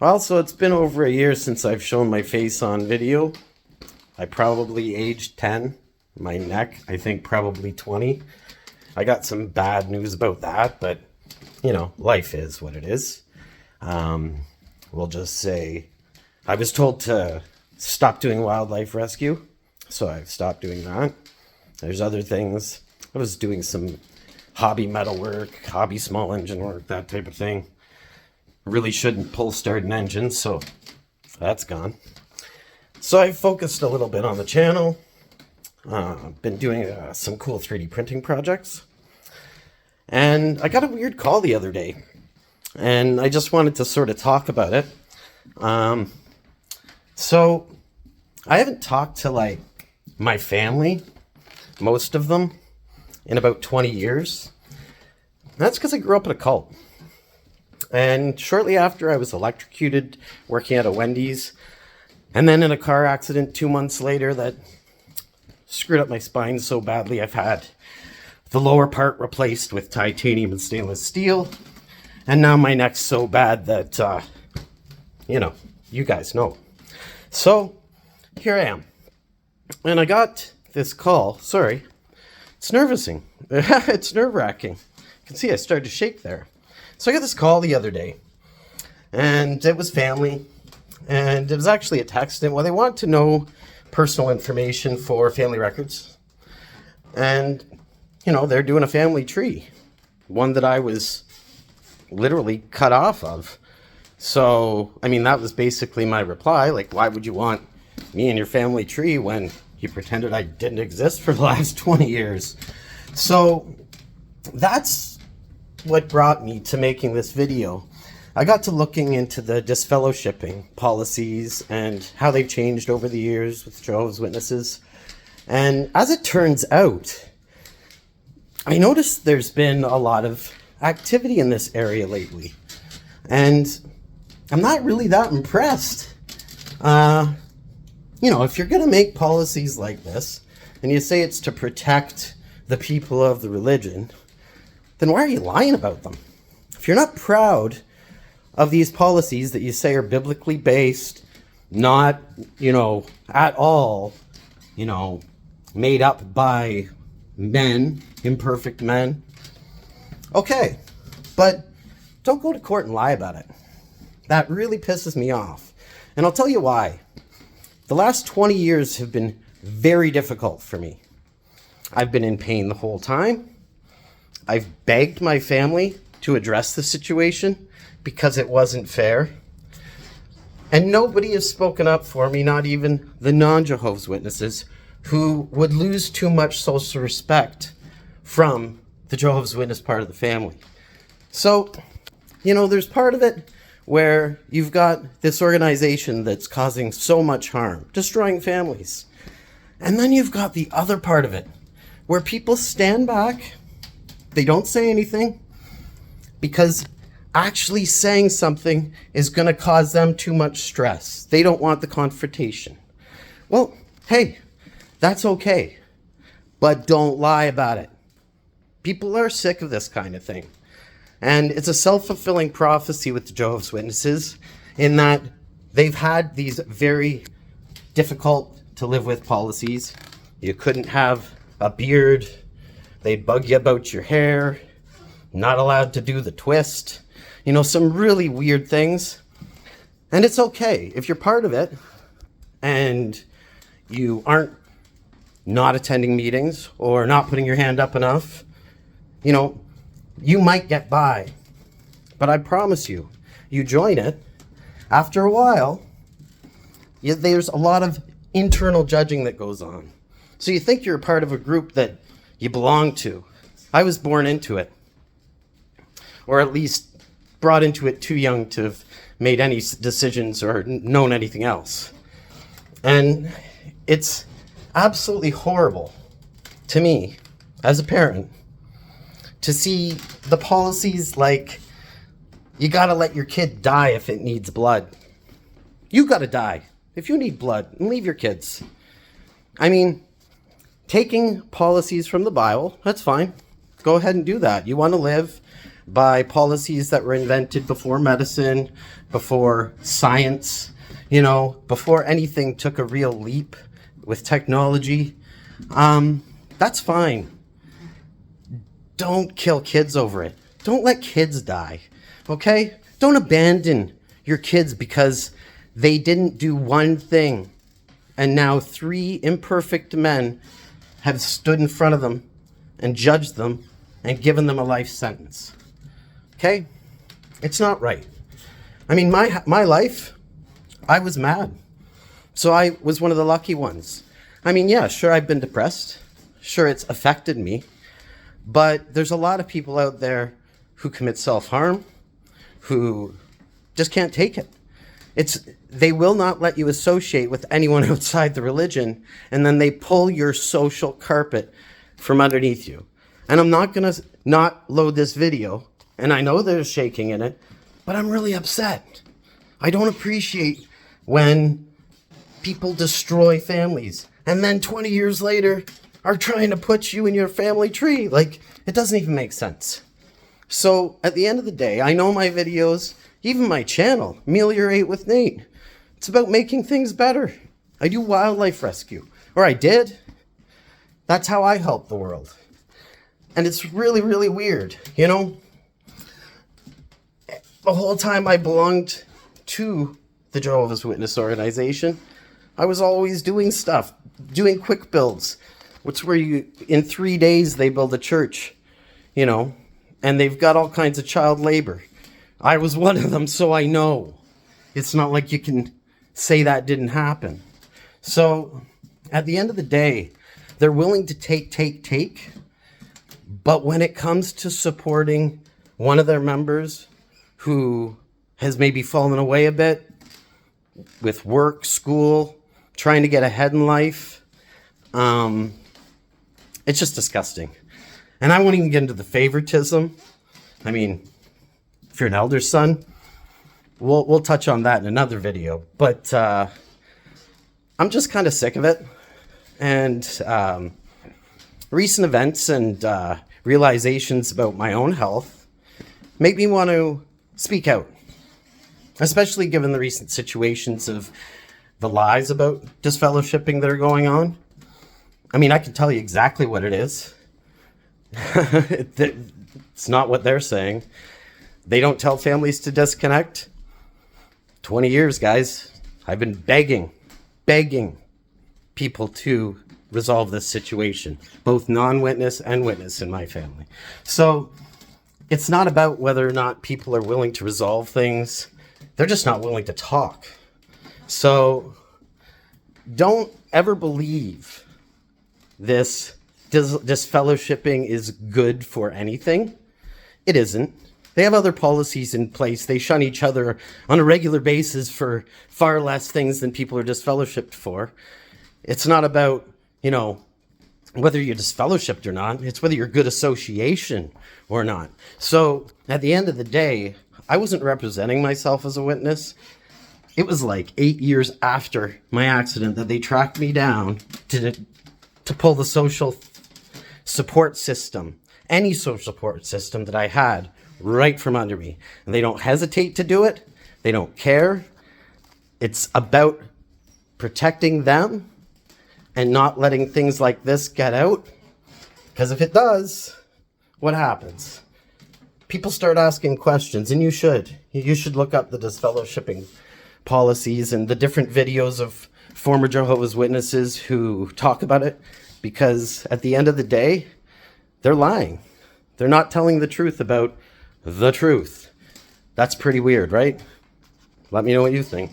Also, it's been over a year since I've shown my face on video. I probably aged 10. My neck, I think probably 20. I got some bad news about that, but, life is what it is. We'll just say I was told to stop doing wildlife rescue, so I've stopped doing that. There's other things. I was doing some hobby metal work, hobby small engine work, that type of thing. Really shouldn't pull start an engine, so that's gone. So I focused a little bit on the channel. Been doing some cool 3D printing projects. And I got a weird call the other day. And I just wanted to sort of talk about it. So I haven't talked to my family, most of them, in about 20 years. That's because I grew up in a cult. And shortly after, I was electrocuted working at a Wendy's. And then in a car accident 2 months later that screwed up my spine so badly, I've had the lower part replaced with titanium and stainless steel. And now my neck's so bad that, you guys know. So here I am. And I got this call. Sorry. It's nervousing. It's nerve-wracking. You can see I started to shake there. So I got this call the other day. And it was family. And it was actually a text. And they wanted to know personal information for family records. And, they're doing a family tree. One that I was literally cut off of. So, that was basically my reply. Why would you want me and your family tree when you pretended I didn't exist for the last 20 years? So, that's what brought me to making this video. I got to looking into the disfellowshipping policies and how they've changed over the years with Jehovah's Witnesses. And as it turns out, I noticed there's been a lot of activity in this area lately. And I'm not really that impressed. If you're going to make policies like this, and you say it's to protect the people of the religion, then why are you lying about them? If you're not proud of these policies that you say are biblically based, not, at all, made up by men, imperfect men, okay, but don't go to court and lie about it. That really pisses me off. And I'll tell you why. The last 20 years have been very difficult for me. I've been in pain the whole time. I've begged my family to address the situation because it wasn't fair. And nobody has spoken up for me, not even the non-Jehovah's Witnesses, who would lose too much social respect from the Jehovah's Witness part of the family. So, there's part of it where you've got this organization that's causing so much harm, destroying families. And then you've got the other part of it, where people stand back, they don't say anything, because actually saying something is going to cause them too much stress. They don't want the confrontation. Well, hey, that's okay, but don't lie about it. People are sick of this kind of thing. And it's a self-fulfilling prophecy with the Jehovah's Witnesses in that they've had these very difficult to live with policies. You couldn't have a beard. They'd bug you about your hair. Not allowed to do the twist. Some really weird things. And it's okay if you're part of it and you aren't not attending meetings or not putting your hand up enough. You might get by. But I promise you, you join it, after a while, there's a lot of internal judging that goes on. So you think you're a part of a group that you belong to. I was born into it. Or at least brought into it too young to have made any decisions or known anything else. And it's absolutely horrible to me, as a parent, to see the policies like you gotta let your kid die if it needs blood. You gotta die if you need blood and leave your kids. Taking policies from the Bible, that's fine. Go ahead and do that. You want to live, by policies that were invented before medicine, before science, you know, before anything took a real leap with technology. That's fine. Don't kill kids over it. Don't let kids die, okay? Don't abandon your kids because they didn't do one thing. And now 3 imperfect men have stood in front of them and judged them and given them a life sentence. Okay? It's not right. I mean, my life, I was mad. So I was one of the lucky ones. I mean, yeah, sure, I've been depressed. Sure, it's affected me. But there's a lot of people out there who commit self-harm, who just can't take it. They will not let you associate with anyone outside the religion, and then they pull your social carpet from underneath you. And I'm not going to not load this video, and I know there's shaking in it, but I'm really upset. I don't appreciate when people destroy families, and then 20 years later are trying to put you in your family tree. Like, it doesn't even make sense. So at the end of the day, I know my videos, even my channel, Ameliorate with Nate, it's about making things better. I do wildlife rescue, or I did. That's how I help the world. And it's really, really weird, you know? The whole time I belonged to the Jehovah's Witness organization, I was always doing stuff, doing quick builds, which where in 3 days they build a church, you know, and they've got all kinds of child labor. I was one of them, so I know. It's not like you can say that didn't happen. So at the end of the day, they're willing to take, but when it comes to supporting one of their members who has maybe fallen away a bit with work, school, trying to get ahead in life, it's just disgusting. And I won't even get into the favoritism. I mean, if you're an elder son, we'll touch on that in another video. But I'm just kind of sick of it. And recent events and realizations about my own health make me want to speak out, especially given the recent situations of the lies about disfellowshipping that are going on. I mean, I can tell you exactly what it is. It's not what they're saying. They don't tell families to disconnect. 20 years, guys. I've been begging people to resolve this situation, both non-witness and witness in my family. So it's not about whether or not people are willing to resolve things. They're just not willing to talk. So don't ever believe this disfellowshipping is good for anything. It isn't. They have other policies in place. They shun each other on a regular basis for far less things than people are disfellowshipped for. It's not about, you know, whether you're disfellowshipped or not. It's whether you're good association or not. So at the end of the day, I wasn't representing myself as a witness. It was like 8 years after my accident that they tracked me down to pull the social support system, any social support system that I had, right from under me. And they don't hesitate to do it. They don't care. It's about protecting them and not letting things like this get out. Because if it does, what happens? People start asking questions, and you should. You should look up the disfellowshipping policies and the different videos of former Jehovah's Witnesses who talk about it. Because at the end of the day, they're lying. They're not telling the truth about the truth. That's pretty weird, right? Let me know what you think.